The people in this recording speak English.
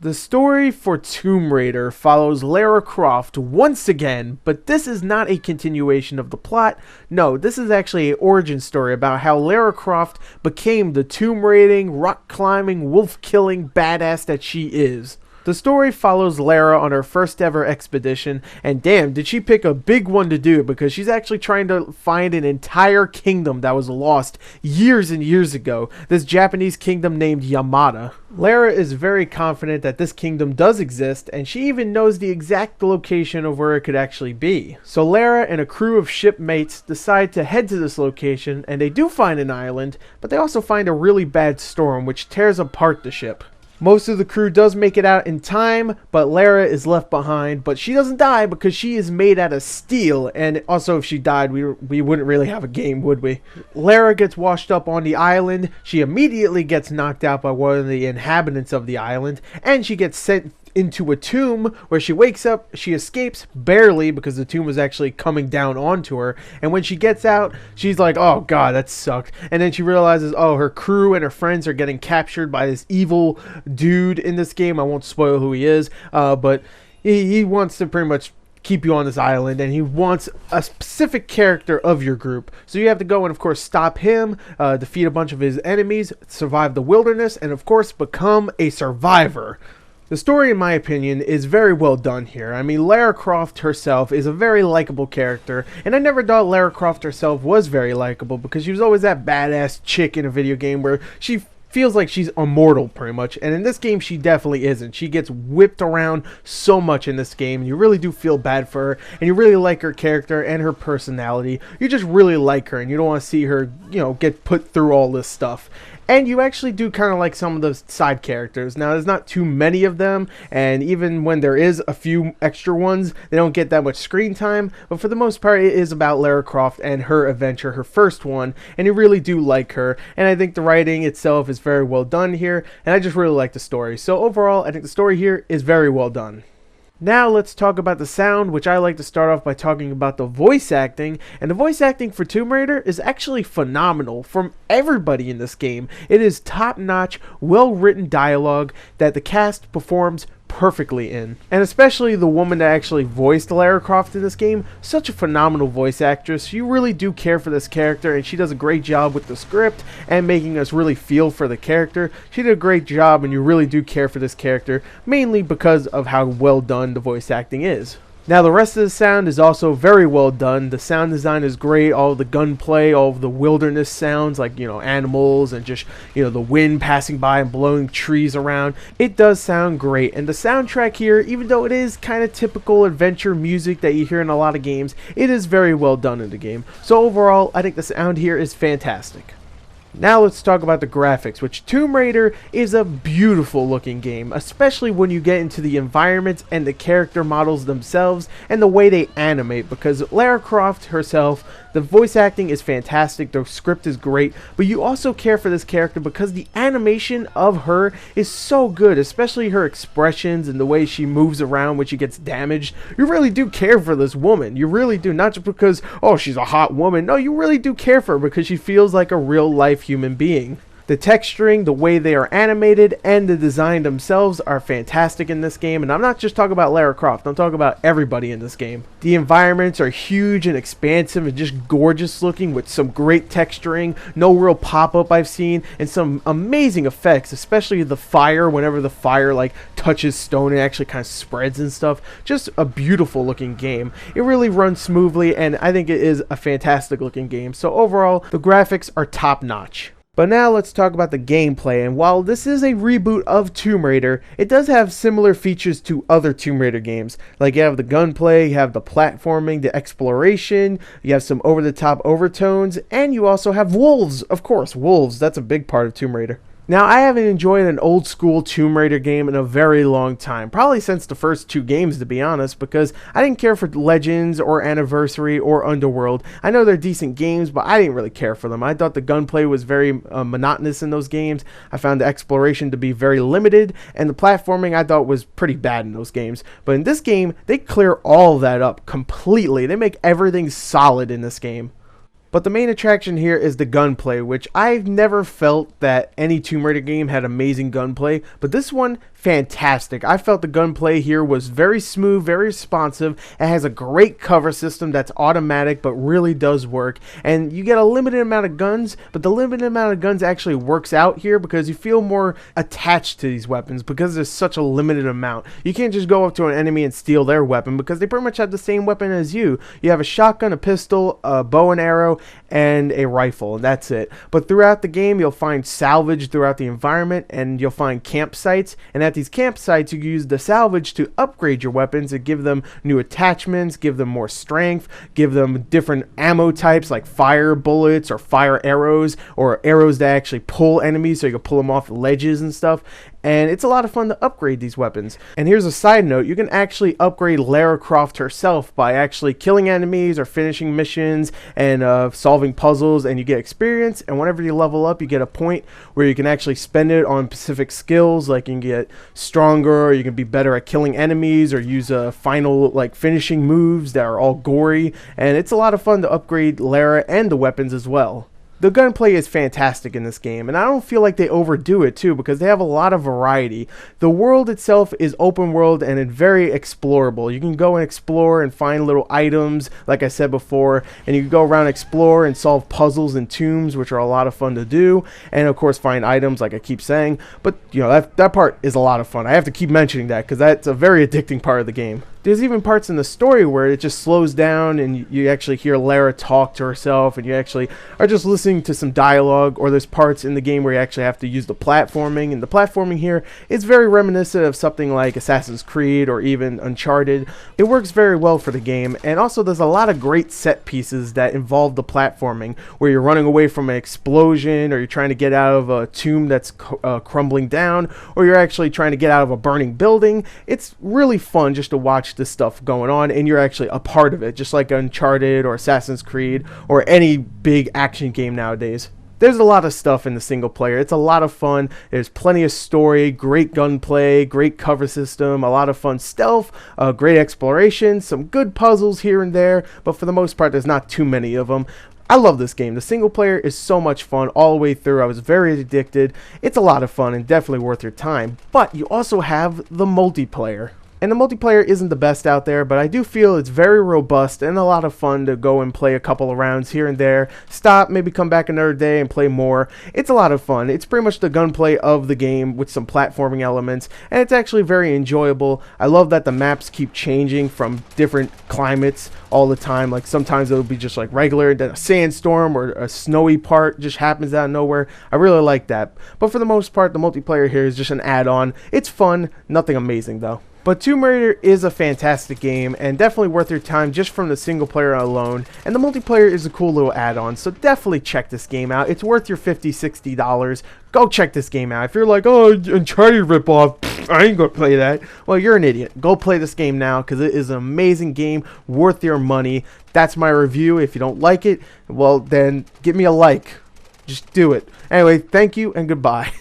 The story for Tomb Raider follows Lara Croft once again, but this is not a continuation of the plot. No, this is actually an origin story about how Lara Croft became the tomb raiding, rock climbing, wolf killing badass that she is. The story follows Lara on her first ever expedition, and damn, did she pick a big one to do, because she's actually trying to find an entire kingdom that was lost years and years ago, this Japanese kingdom named Yamada. Lara is very confident that this kingdom does exist, and she even knows the exact location of where it could actually be. So Lara and a crew of shipmates decide to head to this location, and they do find an island, but they also find a really bad storm which tears apart the ship. Most of the crew does make it out in time, but Lara is left behind, but she doesn't die because she is made out of steel, and also if she died, we wouldn't really have a game, would we? Lara gets washed up on the island, she immediately gets knocked out by one of the inhabitants of the island, and she gets sent into a tomb where she wakes up. She escapes barely because the tomb was actually coming down onto her, and when she gets out, she's like, oh god, that sucked. And then she realizes, oh, her crew and her friends are getting captured by this evil dude in this game. I won't spoil who he is, but he wants to pretty much keep you on this island, and he wants a specific character of your group. So you have to go and of course stop him, defeat a bunch of his enemies, survive the wilderness, and of course become a survivor. The story, in my opinion, is very well done here. I mean, Lara Croft herself is a very likable character, and I never thought Lara Croft herself was very likable because she was always that badass chick in a video game where she feels like she's immortal pretty much, and in this game she definitely isn't. She gets whipped around so much in this game, and you really do feel bad for her, and you really like her character and her personality. You just really like her, and you don't want to see her, you know, get put through all this stuff. And you actually do kind of like some of the side characters. Now, there's not too many of them, and even when there is a few extra ones, they don't get that much screen time. But for the most part, it is about Lara Croft and her adventure, her first one, and you really do like her. And I think the writing itself is very well done here, and I just really like the story. So overall, I think the story here is very well done. Now let's talk about the sound, which I like to start off by talking about the voice acting. And the voice acting for Tomb Raider is actually phenomenal from everybody in this game. It is top-notch, well-written dialogue that the cast performs perfectly in. And especially the woman that actually voiced Lara Croft in this game, such a phenomenal voice actress. You really do care for this character, and she does a great job with the script and making us really feel for the character. She did a great job, and you really do care for this character, mainly because of how well done the voice acting is. Now the rest of the sound is also very well done. The sound design is great. All of the gunplay, all of the wilderness sounds like, you know, animals and just, you know, the wind passing by and blowing trees around. It does sound great. And the soundtrack here, even though it is kind of typical adventure music that you hear in a lot of games, it is very well done in the game. So overall, I think the sound here is fantastic. Now let's talk about the graphics, which Tomb Raider is a beautiful looking game, especially when you get into the environments and the character models themselves and the way they animate, because Lara Croft herself, the voice acting is fantastic, the script is great, but you also care for this character because the animation of her is so good, especially her expressions and the way she moves around when she gets damaged. You really do care for this woman. You really do, not just because, oh, she's a hot woman. No, you really do care for her because she feels like a real life human being. The texturing, the way they are animated, and the design themselves are fantastic in this game. And I'm not just talking about Lara Croft, I'm talking about everybody in this game. The environments are huge and expansive and just gorgeous looking with some great texturing, no real pop-up I've seen, and some amazing effects, especially the fire. Whenever the fire like touches stone, it actually kind of spreads and stuff. Just a beautiful looking game. It really runs smoothly, and I think it is a fantastic looking game. So overall, the graphics are top notch. But now let's talk about the gameplay, and while this is a reboot of Tomb Raider, it does have similar features to other Tomb Raider games. Like you have the gunplay, you have the platforming, the exploration, you have some over-the-top overtones, and you also have wolves. Of course, wolves, that's a big part of Tomb Raider. Now, I haven't enjoyed an old school Tomb Raider game in a very long time, probably since the first two games to be honest, because I didn't care for Legends or Anniversary or Underworld. I know they're decent games, but I didn't really care for them. I thought the gunplay was very monotonous in those games. I found the exploration to be very limited, and the platforming I thought was pretty bad in those games. But in this game, they clear all that up completely. They make everything solid in this game. But the main attraction here is the gunplay, which I've never felt that any Tomb Raider game had amazing gunplay, but this one fantastic. I felt the gunplay here was very smooth, very responsive. It has a great cover system that's automatic but really does work. And you get a limited amount of guns, but the limited amount of guns actually works out here because you feel more attached to these weapons because there's such a limited amount. You can't just go up to an enemy and steal their weapon because they pretty much have the same weapon as you. You have a shotgun, a pistol, a bow and arrow, and a rifle, and that's it. But throughout the game, you'll find salvage throughout the environment, and you'll find campsites, and at these campsites, you can use the salvage to upgrade your weapons and give them new attachments, give them more strength, give them different ammo types like fire bullets or fire arrows or arrows that actually pull enemies so you can pull them off ledges and stuff. And it's a lot of fun to upgrade these weapons. And here's a side note, you can actually upgrade Lara Croft herself by actually killing enemies or finishing missions and solving puzzles, and you get experience. And whenever you level up, you get a point where you can actually spend it on specific skills, like you can get stronger, or you can be better at killing enemies, or use final like finishing moves that are all gory. And it's a lot of fun to upgrade Lara and the weapons as well. The gunplay is fantastic in this game, and I don't feel like they overdo it too because they have a lot of variety. The world itself is open world and it's very explorable. You can go and explore and find little items, like I said before, and you can go around, explore, and solve puzzles and tombs, which are a lot of fun to do, and of course find items like I keep saying. But you know, that part is a lot of fun. I have to keep mentioning that because that's a very addicting part of the game. There's even parts in the story where it just slows down and you actually hear Lara talk to herself, and you actually are just listening to some dialogue. Or there's parts in the game where you actually have to use the platforming, and the platforming here is very reminiscent of something like Assassin's Creed or even Uncharted. It works very well for the game, and also there's a lot of great set pieces that involve the platforming, where you're running away from an explosion, or you're trying to get out of a tomb that's crumbling down, or you're actually trying to get out of a burning building. It's really fun just to watch this stuff going on, and you're actually a part of it, just like Uncharted or Assassin's Creed or any big action game nowadays. There's a lot of stuff in the single player. It's a lot of fun. There's plenty of story, great gunplay, great cover system, a lot of fun stealth, great exploration, some good puzzles here and there, but for the most part there's not too many of them. I love this game. The single player is so much fun all the way through. I was very addicted. It's a lot of fun and definitely worth your time. But you also have the multiplayer. And the multiplayer isn't the best out there, but I do feel it's very robust and a lot of fun to go and play a couple of rounds here and there, stop, maybe come back another day and play more. It's a lot of fun. It's pretty much the gunplay of the game with some platforming elements, and it's actually very enjoyable. I love that the maps keep changing from different climates all the time. Like sometimes it'll be just like regular, then a sandstorm or a snowy part just happens out of nowhere. I really like that. But for the most part, the multiplayer here is just an add-on. It's fun, nothing amazing though. But Tomb Raider is a fantastic game and definitely worth your time just from the single player alone, and the multiplayer is a cool little add-on, so definitely check this game out. It's worth your $50-$60. Go check this game out. If you're like, oh, Uncharted ripoff, I ain't gonna play that. Well, you're an idiot. Go play this game now because it is an amazing game, worth your money. That's my review. If you don't like it, well, then give me a like. Just do it. Anyway, thank you and goodbye.